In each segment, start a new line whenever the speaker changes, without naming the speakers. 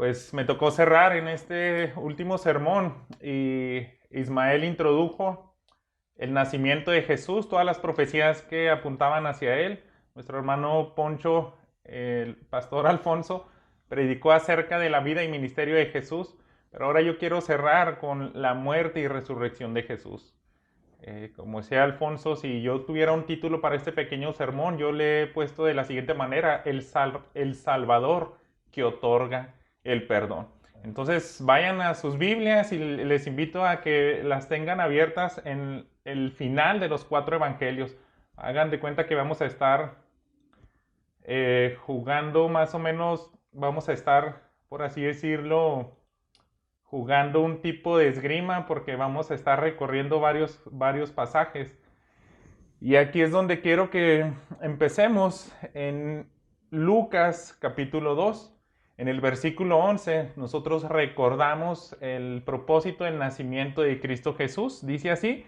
Pues me tocó cerrar en este último sermón y Ismael introdujo el nacimiento de Jesús, todas las profecías que apuntaban hacia él. Nuestro hermano Poncho, el pastor Alfonso, predicó acerca de la vida y ministerio de Jesús, pero ahora yo quiero cerrar con la muerte y resurrección de Jesús. Como decía Alfonso, si yo tuviera un título para este pequeño sermón, yo le he puesto de la siguiente manera: el Salvador que otorga el perdón. Entonces vayan a sus Biblias y les invito a que las tengan abiertas en el final de los 4 evangelios. Hagan de cuenta que vamos a estar jugando más o menos, vamos a estar, por así decirlo, jugando un tipo de esgrima porque vamos a estar recorriendo varios pasajes. Y aquí es donde quiero que empecemos en Lucas capítulo 2. En el versículo 11 nosotros recordamos el propósito del nacimiento de Cristo Jesús. Dice así: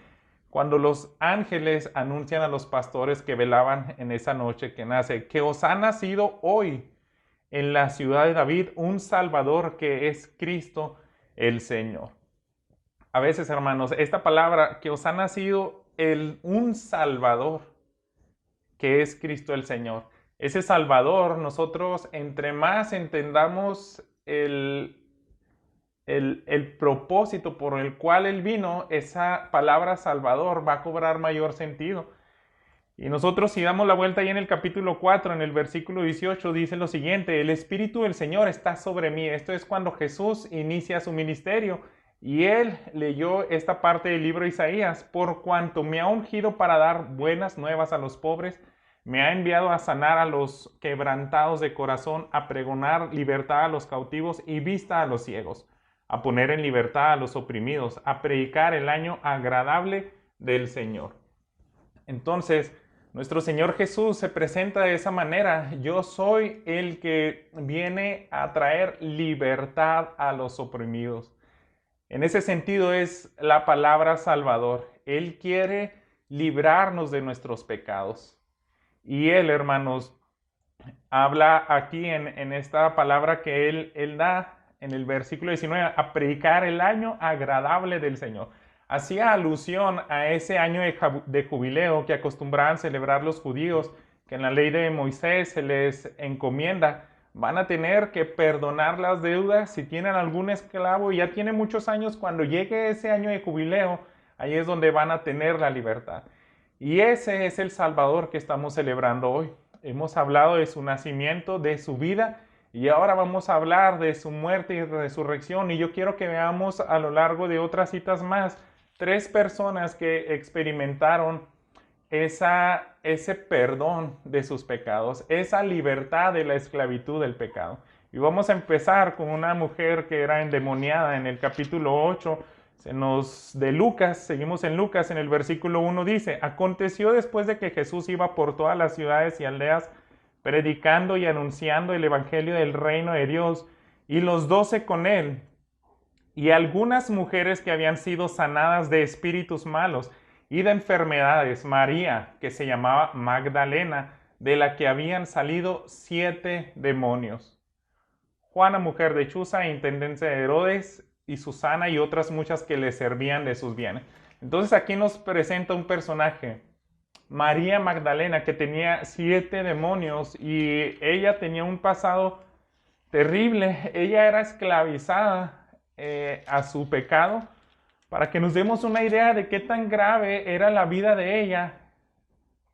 cuando los ángeles anuncian a los pastores que velaban en esa noche que nace, que os ha nacido hoy en la ciudad de David un Salvador, que es Cristo el Señor. A veces, hermanos, esta palabra, que os ha nacido un Salvador, que es Cristo el Señor. Ese Salvador, nosotros entre más entendamos el propósito por el cual Él vino, esa palabra Salvador va a cobrar mayor sentido. Y nosotros, si damos la vuelta ahí en el capítulo 4, en el versículo 18, dice lo siguiente: el Espíritu del Señor está sobre mí. Esto es cuando Jesús inicia su ministerio. Y él leyó esta parte del libro de Isaías: por cuanto me ha ungido para dar buenas nuevas a los pobres, me ha enviado a sanar a los quebrantados de corazón, a pregonar libertad a los cautivos y vista a los ciegos, a poner en libertad a los oprimidos, a predicar el año agradable del Señor. Entonces, nuestro Señor Jesús se presenta de esa manera: yo soy el que viene a traer libertad a los oprimidos. En ese sentido es la palabra Salvador. Él quiere librarnos de nuestros pecados. Y Él, hermanos, habla aquí en esta palabra que Él da en el versículo 19, a predicar el año agradable del Señor. Hacía alusión a ese año de jubileo que acostumbraban celebrar los judíos, que en la ley de Moisés se les encomienda. Van a tener que perdonar las deudas si tienen algún esclavo y ya tiene muchos años. Cuando llegue ese año de jubileo, ahí es donde van a tener la libertad. Y ese es el Salvador que estamos celebrando hoy. Hemos hablado de su nacimiento, de su vida, y ahora vamos a hablar de su muerte y resurrección. Y yo quiero que veamos a lo largo de otras citas más 3 personas que experimentaron ese perdón de sus pecados, esa libertad de la esclavitud del pecado. Y vamos a empezar con una mujer que era endemoniada en el capítulo 8 de Lucas. Seguimos en Lucas, en el versículo 1 dice: aconteció después de que Jesús iba por todas las ciudades y aldeas predicando y anunciando el evangelio del reino de Dios, y los 12 con él, y algunas mujeres que habían sido sanadas de espíritus malos y de enfermedades, María, que se llamaba Magdalena, de la que habían salido 7 demonios, Juana, mujer de Chuza, intendencia de Herodes, y Susana, y otras muchas que le servían de sus bienes. Entonces aquí nos presenta un personaje, María Magdalena, que tenía 7 demonios y ella tenía un pasado terrible. Ella era esclavizada a su pecado. Para que nos demos una idea de qué tan grave era la vida de ella,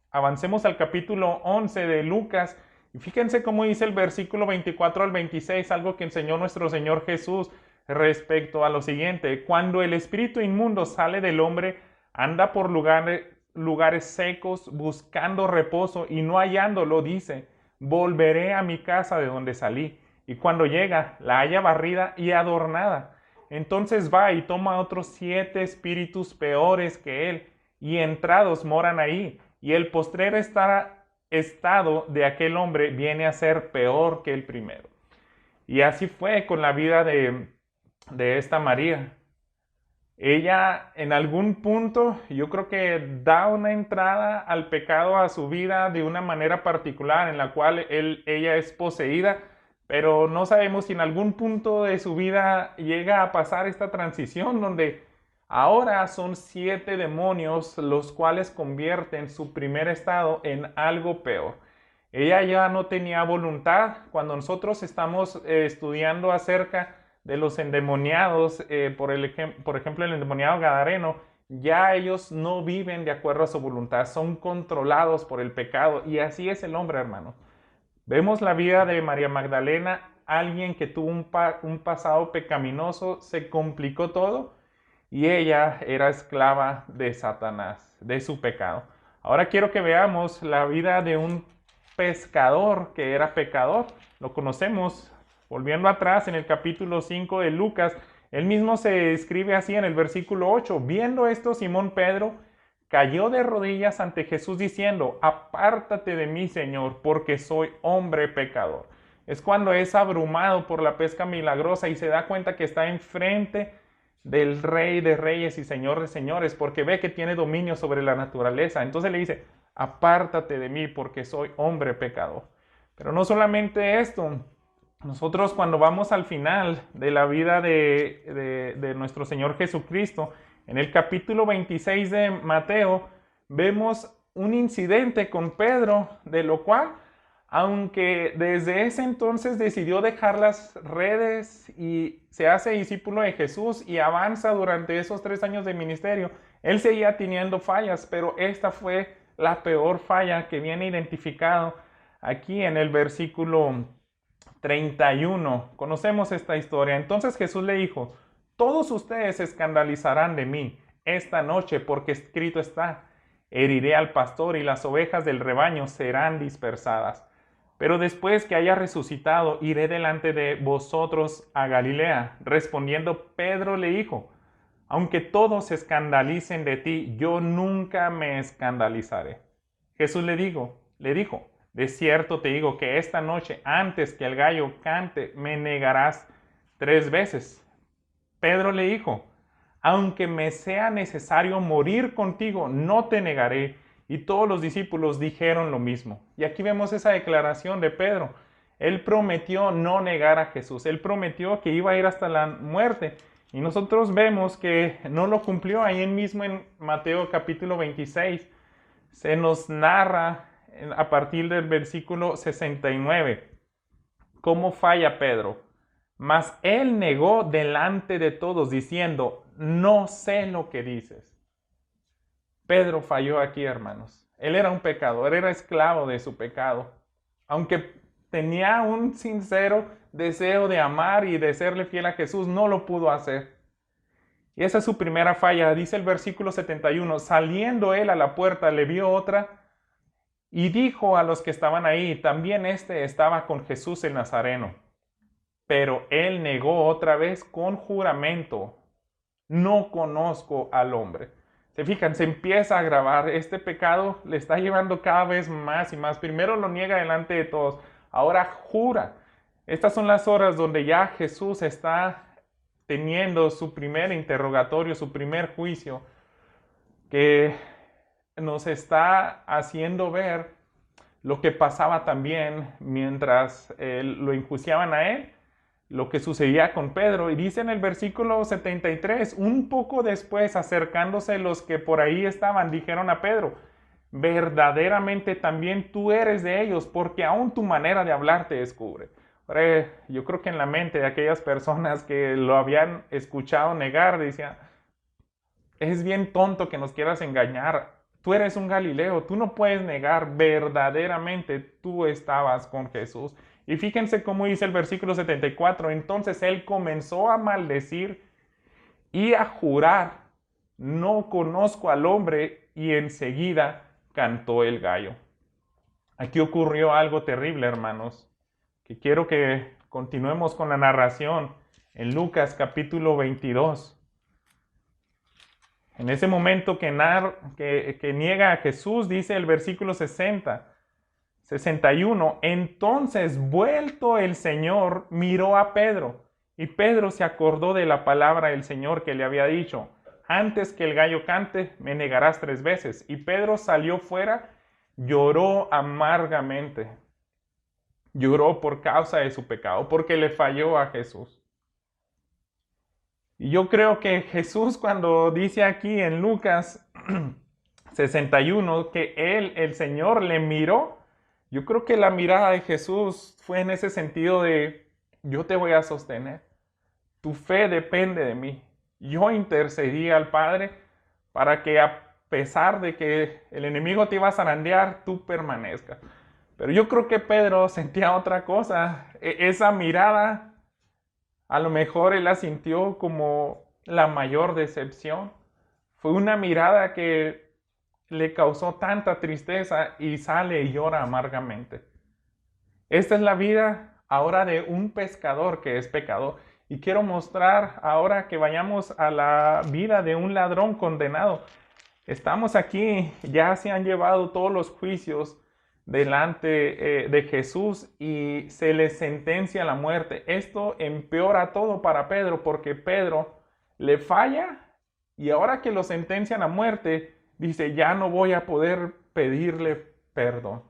avancemos al capítulo 11 de Lucas y fíjense cómo dice el versículo 24 al 26, algo que enseñó nuestro Señor Jesús respecto a lo siguiente: cuando el espíritu inmundo sale del hombre, anda por lugares secos buscando reposo, y no hallándolo dice: volveré a mi casa de donde salí. Y cuando llega, la halla barrida y adornada. Entonces va y toma otros 7 espíritus peores que él, y entrados moran ahí. Y el postrer estado de aquel hombre viene a ser peor que el primero. Y así fue con la vida de esta María. Ella en algún punto, yo creo que da una entrada al pecado a su vida de una manera particular, en la cual ella es poseída, pero no sabemos si en algún punto de su vida llega a pasar esta transición donde ahora son 7 demonios los cuales convierten su primer estado en algo peor. Ella ya no tenía voluntad. Cuando nosotros estamos estudiando acerca de los endemoniados, por ejemplo el endemoniado gadareno, ya ellos no viven de acuerdo a su voluntad, son controlados por el pecado, y así es el hombre, hermano. Vemos la vida de María Magdalena, alguien que tuvo un pasado pecaminoso, se complicó todo y ella era esclava de Satanás, de su pecado. Ahora quiero que veamos la vida de un pescador que era pecador. Lo conocemos, volviendo atrás en el capítulo 5 de Lucas, él mismo se escribe así en el versículo 8. Viendo esto, Simón Pedro cayó de rodillas ante Jesús diciendo: apártate de mí, Señor, porque soy hombre pecador. Es cuando es abrumado por la pesca milagrosa y se da cuenta que está enfrente del Rey de Reyes y Señor de Señores, porque ve que tiene dominio sobre la naturaleza. Entonces le dice: apártate de mí, porque soy hombre pecador. Pero no solamente esto, nosotros cuando vamos al final de la vida de nuestro Señor Jesucristo, en el capítulo 26 de Mateo, vemos un incidente con Pedro, de lo cual, aunque desde ese entonces decidió dejar las redes y se hace discípulo de Jesús y avanza durante esos 3 años de ministerio, él seguía teniendo fallas, pero esta fue la peor falla que viene identificado aquí en el versículo 31. Conocemos esta historia. Entonces Jesús le dijo: todos ustedes se escandalizarán de mí esta noche, porque escrito está: heriré al pastor y las ovejas del rebaño serán dispersadas. Pero después que haya resucitado, iré delante de vosotros a Galilea. Respondiendo, Pedro le dijo: aunque todos se escandalicen de ti, yo nunca me escandalizaré. Jesús le dijo: de cierto te digo que esta noche, antes que el gallo cante, me negarás 3 veces. Pedro le dijo: aunque me sea necesario morir contigo, no te negaré. Y todos los discípulos dijeron lo mismo. Y aquí vemos esa declaración de Pedro. Él prometió no negar a Jesús. Él prometió que iba a ir hasta la muerte. Y nosotros vemos que no lo cumplió. Ahí mismo en Mateo capítulo 26 se nos narra a partir del versículo 69 cómo falla Pedro. Mas él negó delante de todos diciendo: no sé lo que dices. Pedro falló aquí, hermanos. Él era un pecador, era esclavo de su pecado. Aunque tenía un sincero deseo de amar y de serle fiel a Jesús, no lo pudo hacer. Y esa es su primera falla. Dice el versículo 71, saliendo él a la puerta, le vio otra y dijo a los que estaban ahí: también este estaba con Jesús el Nazareno. Pero él negó otra vez con juramento: no conozco al hombre. Se fijan, se empieza a agravar. Este pecado le está llevando cada vez más y más. Primero lo niega delante de todos, ahora jura. Estas son las horas donde ya Jesús está teniendo su primer interrogatorio, su primer juicio, que nos está haciendo ver lo que pasaba también mientras lo enjuiciaban a él, lo que sucedía con Pedro. Y dice en el versículo 73, un poco después, acercándose los que por ahí estaban, dijeron a Pedro: verdaderamente también tú eres de ellos, porque aún tu manera de hablar te descubre. Ahora, yo creo que en la mente de aquellas personas que lo habían escuchado negar, decían: es bien tonto que nos quieras engañar. Tú eres un Galileo, tú no puedes negar, verdaderamente tú estabas con Jesús. Y fíjense cómo dice el versículo 74, entonces él comenzó a maldecir y a jurar: no conozco al hombre, y enseguida cantó el gallo. Aquí ocurrió algo terrible, hermanos, que quiero que continuemos con la narración en Lucas capítulo 22. En ese momento que niega a Jesús, dice el versículo 61, entonces vuelto el Señor miró a Pedro, y Pedro se acordó de la palabra del Señor que le había dicho: antes que el gallo cante, me negarás 3 veces. Y Pedro salió fuera, lloró amargamente. Lloró por causa de su pecado, porque le falló a Jesús. Y yo creo que Jesús, cuando dice aquí en Lucas 61 que él, el Señor, le miró, yo creo que la mirada de Jesús fue en ese sentido de: yo te voy a sostener, tu fe depende de mí. Yo intercedí al Padre para que, a pesar de que el enemigo te iba a zarandear, tú permanezcas. Pero yo creo que Pedro sentía otra cosa. Esa mirada, a lo mejor él la sintió como la mayor decepción. Fue una mirada que le causó tanta tristeza y sale y llora amargamente. Esta es la vida ahora de un pescador que es pecador. Y quiero mostrar ahora que vayamos a la vida de un ladrón condenado. Estamos aquí, ya se han llevado todos los juicios delante de Jesús y se le sentencia a la muerte. Esto empeora todo para Pedro, porque Pedro le falla y ahora que lo sentencian a muerte, dice: ya no voy a poder pedirle perdón.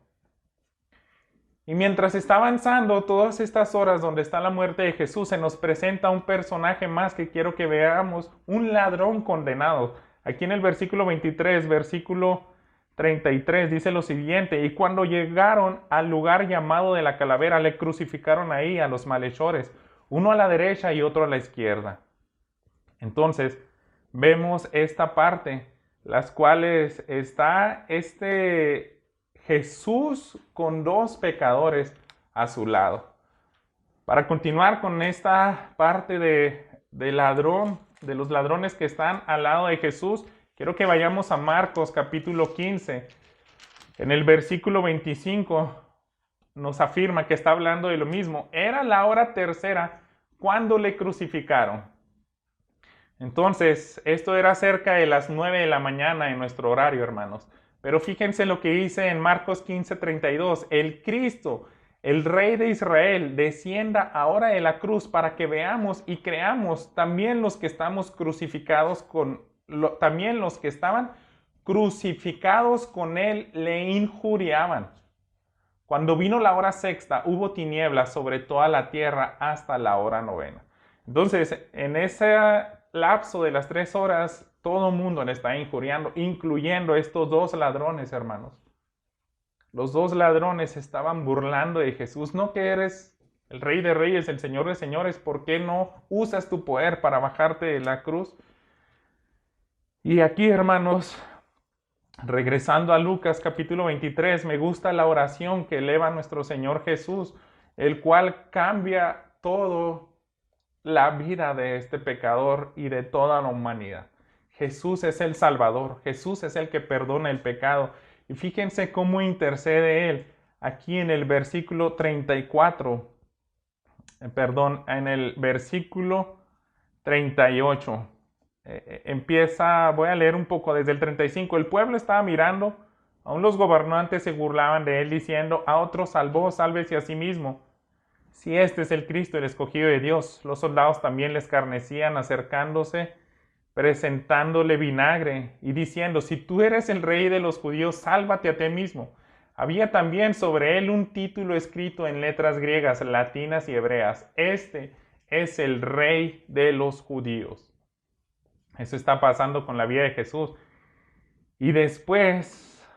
Y mientras está avanzando todas estas horas donde está la muerte de Jesús, se nos presenta un personaje más que quiero que veamos: un ladrón condenado. Aquí en el versículo 23, versículo 33 dice lo siguiente: y cuando llegaron al lugar llamado de la calavera, le crucificaron ahí a los malhechores, uno a la derecha y otro a la izquierda. Entonces vemos esta parte, las cuales está Jesús con dos pecadores a su lado. Para continuar con esta parte de ladrón, de los ladrones que están al lado de Jesús, quiero que vayamos a Marcos capítulo 15. En el versículo 25 nos afirma que está hablando de lo mismo. Era la hora tercera cuando le crucificaron. Entonces, esto era cerca de las 9 de la mañana en nuestro horario, hermanos. Pero fíjense lo que dice en Marcos 15:32. El Cristo, el Rey de Israel, descienda ahora de la cruz para que veamos y creamos. También los que estamos crucificados también los que estaban crucificados con él le injuriaban. Cuando vino la hora sexta, hubo tinieblas sobre toda la tierra hasta la hora novena. Entonces, en ese lapso de las 3 horas, todo el mundo le está injuriando, incluyendo estos dos ladrones, hermanos. Los dos ladrones estaban burlando de Jesús. No que eres el Rey de Reyes, el Señor de Señores, ¿por qué no usas tu poder para bajarte de la cruz? Y aquí, hermanos, regresando a Lucas capítulo 23, me gusta la oración que eleva nuestro Señor Jesús, el cual cambia todo la vida de este pecador y de toda la humanidad. Jesús es el Salvador, Jesús es el que perdona el pecado. Y fíjense cómo intercede Él aquí en el versículo 34, en el versículo 38. Voy a leer un poco desde el 35. El pueblo estaba mirando, aún los gobernantes se burlaban de Él diciendo: a otro salvó, sálvese a sí mismo. Si este es el Cristo, el escogido de Dios. Los soldados también le escarnecían, acercándose, presentándole vinagre y diciendo: si tú eres el Rey de los judíos, sálvate a ti mismo. Había también sobre él un título escrito en letras griegas, latinas y hebreas: este es el Rey de los judíos. Eso está pasando con la vida de Jesús. Y después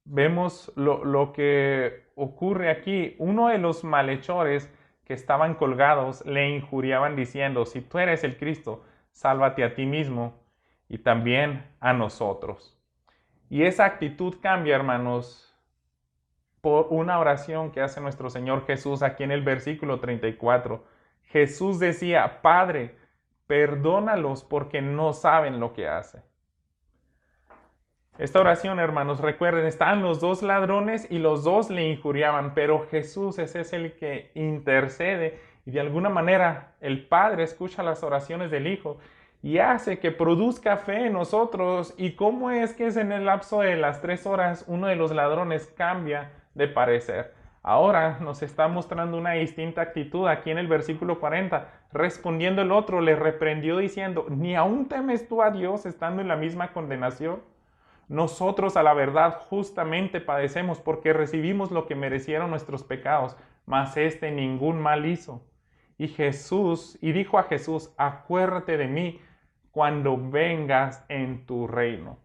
vemos lo que ocurre aquí. Uno de los malhechores que estaban colgados le injuriaban diciendo: si tú eres el Cristo, sálvate a ti mismo y también a nosotros. Y esa actitud cambia, hermanos, por una oración que hace nuestro Señor Jesús aquí en el versículo 34. Jesús decía: Padre, perdónalos porque no saben lo que hacen. Esta oración, hermanos, recuerden, estaban los dos ladrones y los dos le injuriaban, pero Jesús es el que intercede y de alguna manera el Padre escucha las oraciones del Hijo y hace que produzca fe en nosotros. ¿Y cómo es que es en el lapso de las 3 horas uno de los ladrones cambia de parecer? Ahora nos está mostrando una distinta actitud aquí en el versículo 40. Respondiendo el otro, le reprendió diciendo: ¿ni aún temes tú a Dios estando en la misma condenación? Nosotros a la verdad justamente padecemos porque recibimos lo que merecieron nuestros pecados, mas éste ningún mal hizo. Y dijo a Jesús, acuérdate de mí cuando vengas en tu reino.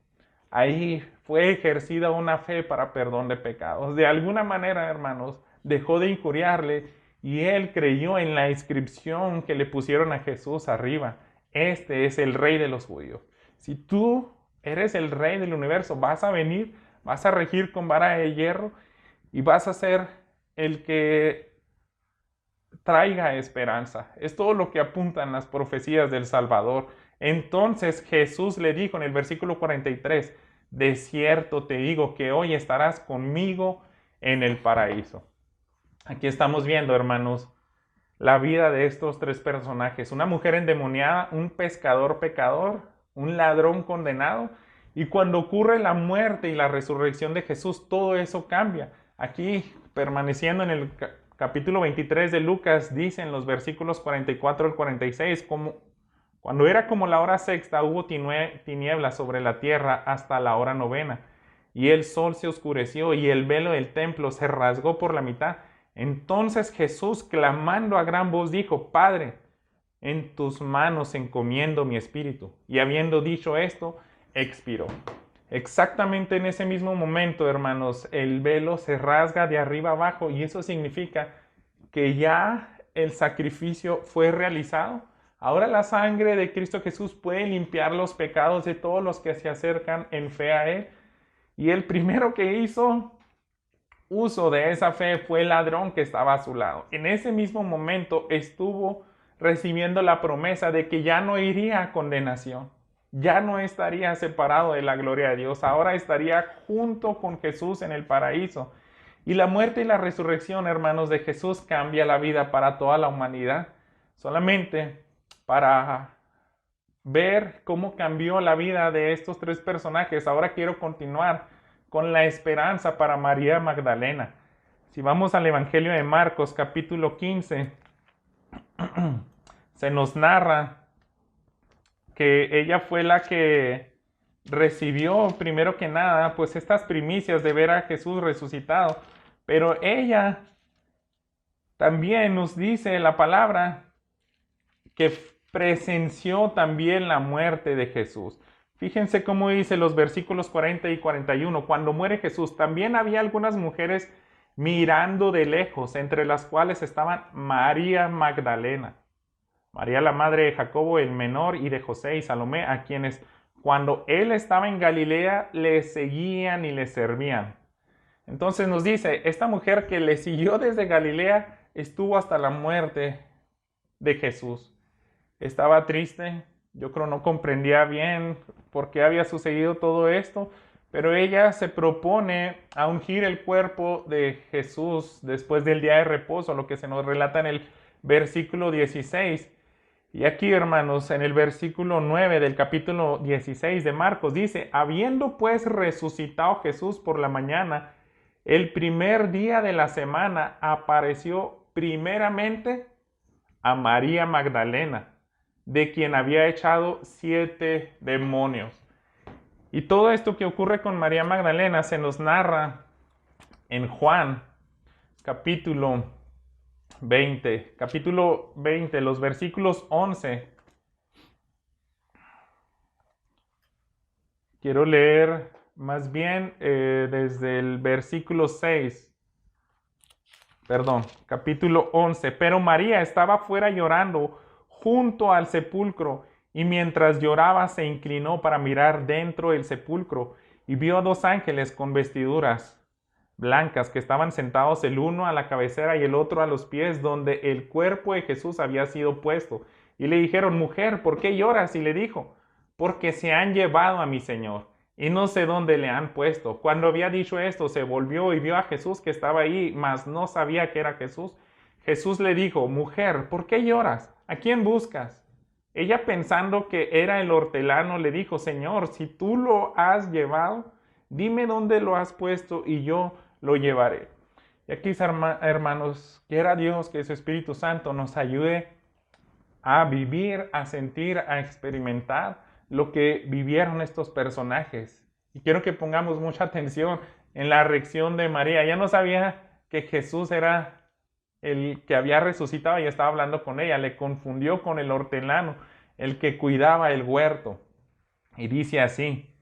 Ahí fue ejercida una fe para perdón de pecados. De alguna manera, hermanos, dejó de injuriarle y él creyó en la inscripción que le pusieron a Jesús arriba. Este es el rey de los judíos. Si tú eres el rey del universo, vas a venir, vas a regir con vara de hierro y vas a ser el que traiga esperanza. Es todo lo que apuntan las profecías del Salvador. Entonces Jesús le dijo en el versículo 43, de cierto te digo que hoy estarás conmigo en el paraíso. Aquí estamos viendo, hermanos, la vida de estos tres personajes. Una mujer endemoniada, un pescador pecador, un ladrón condenado. Y cuando ocurre la muerte y la resurrección de Jesús, todo eso cambia. Aquí, permaneciendo en el capítulo 23 de Lucas, dice en los versículos 44 al 46, cuando era como la hora sexta, hubo tinieblas sobre la tierra hasta la hora novena, y el sol se oscureció, y el velo del templo se rasgó por la mitad. Entonces Jesús, clamando a gran voz, dijo, Padre, en tus manos encomiendo mi espíritu. Y habiendo dicho esto, expiró. Exactamente en ese mismo momento, hermanos, el velo se rasga de arriba abajo y eso significa que ya el sacrificio fue realizado. Ahora la sangre de Cristo Jesús puede limpiar los pecados de todos los que se acercan en fe a Él. Y el primero que hizo uso de esa fe fue el ladrón que estaba a su lado. En ese mismo momento estuvo recibiendo la promesa de que ya no iría a condenación. Ya no estaría separado de la gloria de Dios, ahora estaría junto con Jesús en el paraíso. Y la muerte y la resurrección, hermanos, de Jesús cambia la vida para toda la humanidad. Solamente para ver cómo cambió la vida de estos tres personajes, ahora quiero continuar con la esperanza para María Magdalena. Si vamos al Evangelio de Marcos, capítulo 15, se nos narra que ella fue la que recibió primero que nada pues estas primicias de ver a Jesús resucitado, pero ella también nos dice la palabra que presenció también la muerte de Jesús. Fíjense cómo dice los versículos 40 y 41, cuando muere Jesús, también había algunas mujeres mirando de lejos, entre las cuales estaban María Magdalena, María la madre de Jacobo el menor y de José y Salomé, a quienes cuando él estaba en Galilea le seguían y le servían. Entonces nos dice, esta mujer que le siguió desde Galilea estuvo hasta la muerte de Jesús. Estaba triste, yo creo no comprendía bien por qué había sucedido todo esto, pero ella se propone a ungir el cuerpo de Jesús después del día de reposo, lo que se nos relata en el versículo 16. Y aquí, hermanos, en el versículo 9 del capítulo 16 de Marcos dice, habiendo pues resucitado Jesús por la mañana, el primer día de la semana apareció primeramente a María Magdalena, de quien había echado 7 demonios. Y todo esto que ocurre con María Magdalena se nos narra en Juan, capítulo 20, los versículos 11. Quiero leer más bien desde el versículo 6. Capítulo 11. Pero María estaba fuera llorando junto al sepulcro, y mientras lloraba se inclinó para mirar dentro del sepulcro, y vio a 2 ángeles con vestiduras blancas que estaban sentados el uno a la cabecera y el otro a los pies donde el cuerpo de Jesús había sido puesto. Y le dijeron, mujer, ¿por qué lloras? Y le dijo, porque se han llevado a mi Señor y no sé dónde le han puesto. Cuando había dicho esto, se volvió y vio a Jesús que estaba ahí, mas no sabía que era Jesús. Jesús le dijo, mujer, ¿por qué lloras? ¿A quién buscas? Ella, pensando que era el hortelano, le dijo, Señor, si tú lo has llevado, dime dónde lo has puesto y yo lo llevaré. Y aquí, hermanos, quiera Dios que su Espíritu Santo nos ayude a vivir, a sentir, a experimentar lo que vivieron estos personajes. Y quiero que pongamos mucha atención en la reacción de María. Ella no sabía que Jesús era el que había resucitado y estaba hablando con ella. Le confundió con el hortelano, el que cuidaba el huerto. Y dice así,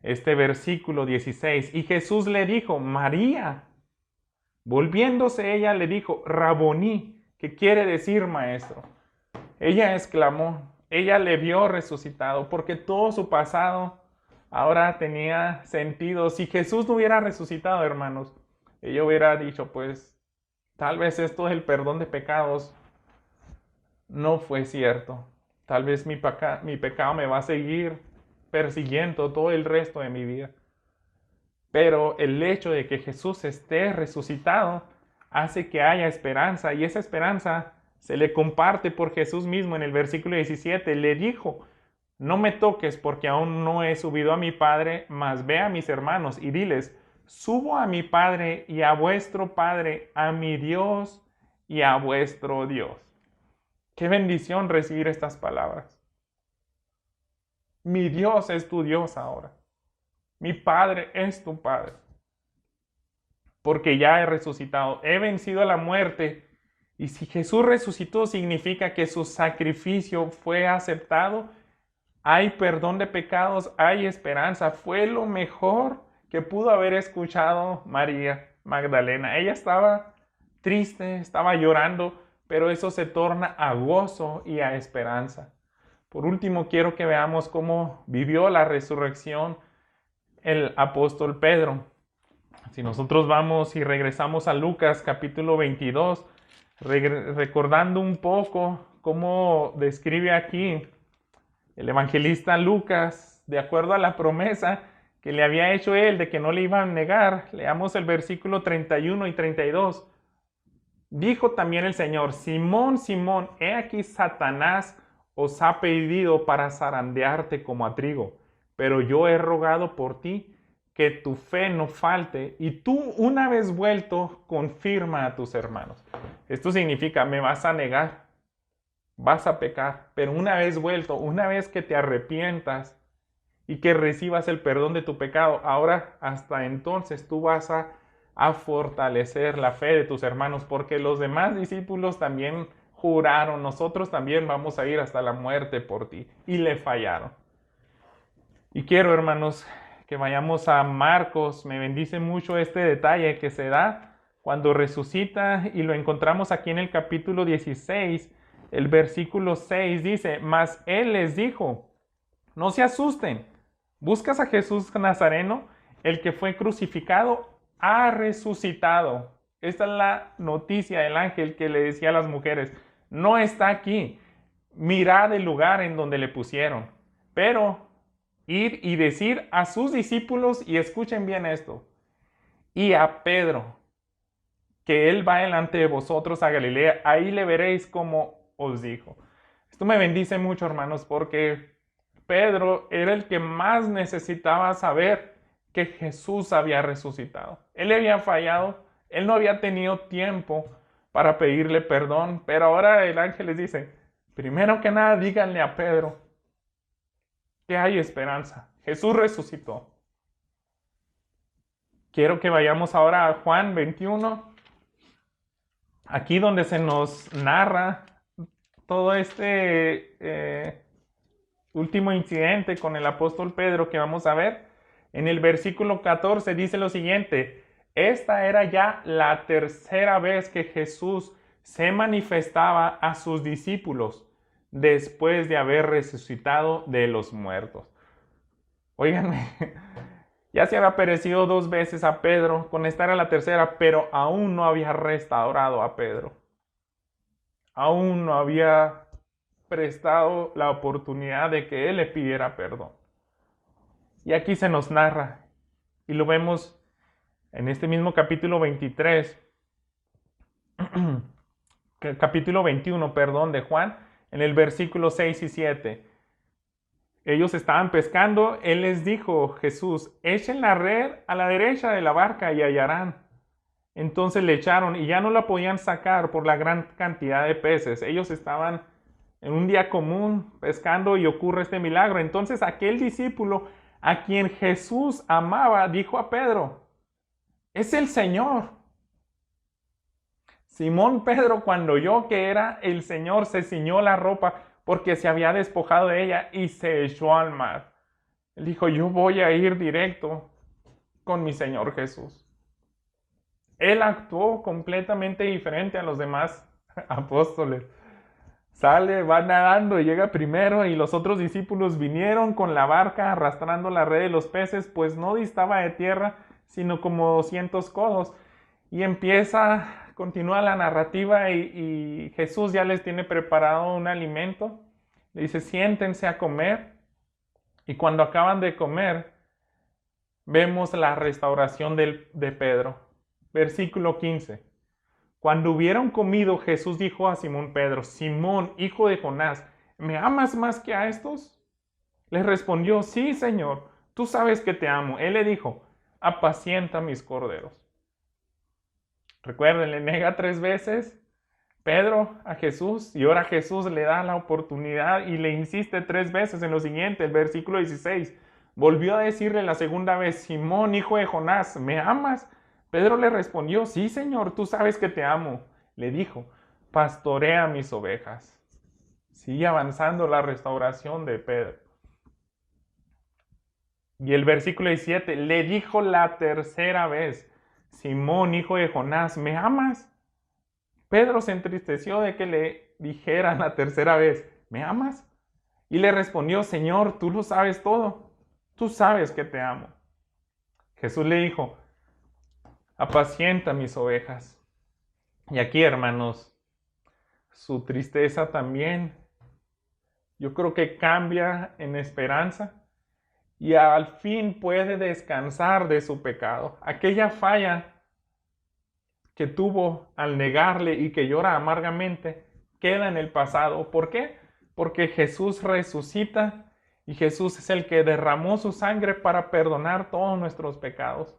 este versículo 16, y Jesús le dijo, María. Volviéndose ella le dijo, Raboní, que quiere decir maestro. Ella exclamó, ella le vio resucitado, porque todo su pasado ahora tenía sentido. Si Jesús no hubiera resucitado, hermanos, ella hubiera dicho, pues, tal vez esto del perdón de pecados no fue cierto. Tal vez mi pecado me va a seguir persiguiendo todo el resto de mi vida. Pero el hecho de que Jesús esté resucitado hace que haya esperanza, y esa esperanza se le comparte por Jesús mismo. En el versículo 17 le dijo, no me toques porque aún no he subido a mi Padre, mas ve a mis hermanos y diles, subo a mi Padre y a vuestro Padre, a mi Dios y a vuestro Dios. Qué bendición recibir estas palabras. Mi Dios es tu Dios ahora. Mi Padre es tu Padre. Porque ya he resucitado. He vencido a la muerte. Y si Jesús resucitó, significa que su sacrificio fue aceptado. Hay perdón de pecados, hay esperanza. Fue lo mejor que pudo haber escuchado María Magdalena. Ella estaba triste, estaba llorando, pero eso se torna a gozo y a esperanza. Por último, quiero que veamos cómo vivió la resurrección el apóstol Pedro. Si nosotros vamos y regresamos a Lucas capítulo 22, recordando un poco cómo describe aquí el evangelista Lucas, de acuerdo a la promesa que le había hecho él de que no le iban a negar, leamos el versículo 31 y 32. Dijo también el Señor, Simón, Simón, he aquí Satanás os ha pedido para zarandearte como a trigo, pero yo he rogado por ti que tu fe no falte, y tú una vez vuelto confirma a tus hermanos. Esto significa, me vas a negar, vas a pecar, pero una vez vuelto, una vez que te arrepientas y que recibas el perdón de tu pecado, ahora hasta entonces tú vas a fortalecer la fe de tus hermanos, porque los demás discípulos también juraron, nosotros también vamos a ir hasta la muerte por ti, y le fallaron. Y quiero, hermanos, que vayamos a Marcos. Me bendice mucho este detalle que se da cuando resucita, y lo encontramos aquí en el capítulo 16, el versículo 6 dice, mas él les dijo, no se asusten, buscas a Jesús Nazareno, el que fue crucificado, ha resucitado. Esta es la noticia del ángel que le decía a las mujeres, no está aquí, mirad el lugar en donde le pusieron, pero ir y decir a sus discípulos, y escuchen bien esto, y a Pedro, que él va delante de vosotros a Galilea, ahí le veréis como os dijo. Esto me bendice mucho, hermanos, porque Pedro era el que más necesitaba saber que Jesús había resucitado. Él había fallado, él no había tenido tiempo para pedirle perdón, pero ahora el ángel les dice, primero que nada díganle a Pedro que hay esperanza. Jesús resucitó. Quiero que vayamos ahora a Juan 21, aquí donde se nos narra todo este último incidente con el apóstol Pedro que vamos a ver. En el versículo 14 dice lo siguiente, esta era ya la tercera vez que Jesús se manifestaba a sus discípulos después de haber resucitado de los muertos. Óiganme, ya se había aparecido 2 veces a Pedro, con esta era la tercera, pero aún no había restaurado a Pedro. Aún no había prestado la oportunidad de que él le pidiera perdón. Y aquí se nos narra, y lo vemos en este mismo capítulo 23, capítulo 21, perdón, de Juan, en el versículo 6 y 7. Ellos estaban pescando, él les dijo, Jesús, echen la red a la derecha de la barca y hallarán. Entonces le echaron y ya no la podían sacar por la gran cantidad de peces. Ellos estaban en un día común pescando y ocurre este milagro. Entonces aquel discípulo a quien Jesús amaba, dijo a Pedro: es el Señor. Simón Pedro, cuando oyó que era el Señor, se ciñó la ropa porque se había despojado de ella y se echó al mar. Él dijo: yo voy a ir directo con mi Señor Jesús. Él actuó completamente diferente a los demás apóstoles. Sale, va nadando y llega primero, y los otros discípulos vinieron con la barca arrastrando la red de los peces, pues no distaba de tierra, sino como 200 codos. Y continúa la narrativa y Jesús ya les tiene preparado un alimento. Le dice: siéntense a comer. Y cuando acaban de comer, vemos la restauración de Pedro. Versículo 15. Cuando hubieron comido, Jesús dijo a Simón Pedro: Simón, hijo de Jonás, ¿me amas más que a estos? Le respondió: sí, Señor, tú sabes que te amo. Él le dijo: apacienta mis corderos. Recuerden, le nega 3 veces Pedro a Jesús, y ahora Jesús le da la oportunidad y le insiste 3 veces en lo siguiente. El versículo 16, volvió a decirle la segunda vez: Simón, hijo de Jonás, ¿me amas? Pedro le respondió: sí, Señor, tú sabes que te amo. Le dijo: pastorea mis ovejas. Sigue avanzando la restauración de Pedro. Y el versículo 17, le dijo la tercera vez: Simón, hijo de Jonás, ¿me amas? Pedro se entristeció de que le dijeran la tercera vez: ¿me amas? Y le respondió: Señor, tú lo sabes todo. Tú sabes que te amo. Jesús le dijo: apacienta mis ovejas. Y aquí, hermanos, su tristeza también, yo creo que cambia en esperanza, y al fin puede descansar de su pecado. Aquella falla que tuvo al negarle y que llora amargamente queda en el pasado. ¿Por qué? Porque Jesús resucita, y Jesús es el que derramó su sangre para perdonar todos nuestros pecados.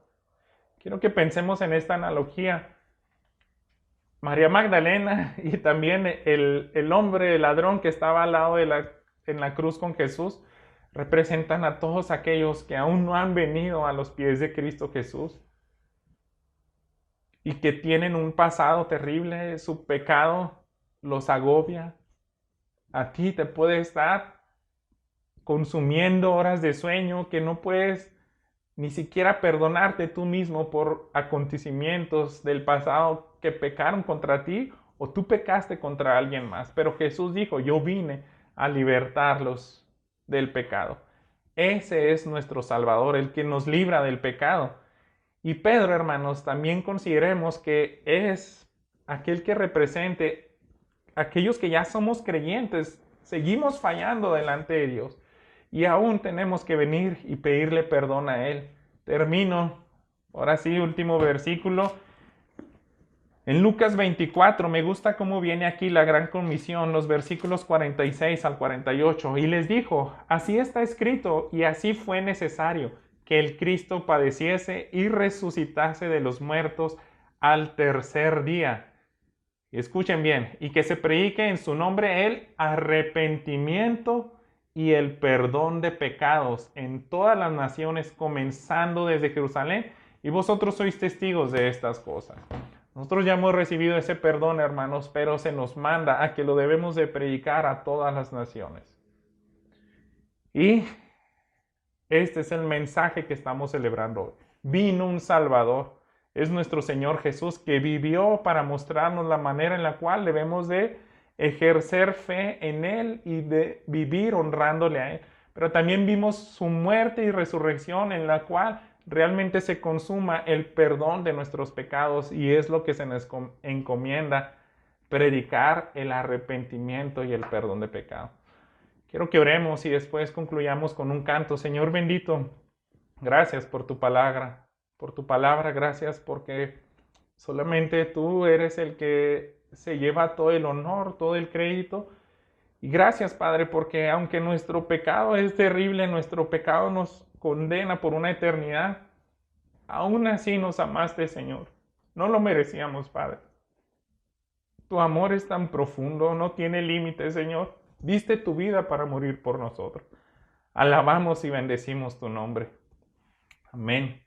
Quiero que pensemos en esta analogía. María Magdalena y también el hombre, el ladrón que estaba al lado en la cruz con Jesús, representan a todos aquellos que aún no han venido a los pies de Cristo Jesús y que tienen un pasado terrible. Su pecado los agobia. A ti te puede estar consumiendo horas de sueño que no puedes ni siquiera perdonarte tú mismo por acontecimientos del pasado que pecaron contra ti, o tú pecaste contra alguien más. Pero Jesús dijo: yo vine a libertarlos del pecado. Ese es nuestro Salvador, el que nos libra del pecado. Y Pedro, hermanos, también consideremos que es aquel que represente aquellos que ya somos creyentes, seguimos fallando delante de Dios y aún tenemos que venir y pedirle perdón a Él. Termino, ahora sí, último versículo. En Lucas 24, me gusta cómo viene aquí la gran comisión, los versículos 46 al 48. Y les dijo: así está escrito y así fue necesario que el Cristo padeciese y resucitase de los muertos al tercer día. Escuchen bien: y que se predique en su nombre el arrepentimiento y el perdón de pecados en todas las naciones, comenzando desde Jerusalén. Y vosotros sois testigos de estas cosas. Nosotros ya hemos recibido ese perdón, hermanos, pero se nos manda a que lo debemos de predicar a todas las naciones. Y este es el mensaje que estamos celebrando hoy. Vino un Salvador. Es nuestro Señor Jesús, que vivió para mostrarnos la manera en la cual debemos de ejercer fe en Él y de vivir honrándole a Él. Pero también vimos su muerte y resurrección, en la cual realmente se consuma el perdón de nuestros pecados, y es lo que se nos encomienda: predicar el arrepentimiento y el perdón de pecado. Quiero que oremos y después concluyamos con un canto. Señor bendito, gracias por tu palabra, gracias porque solamente tú eres el que se lleva todo el honor, todo el crédito. Y gracias, Padre, porque aunque nuestro pecado es terrible, nuestro pecado nos condena por una eternidad, aún así nos amaste, Señor. No lo merecíamos, Padre. Tu amor es tan profundo, no tiene límites, Señor. Diste tu vida para morir por nosotros. Alabamos y bendecimos tu nombre. Amén.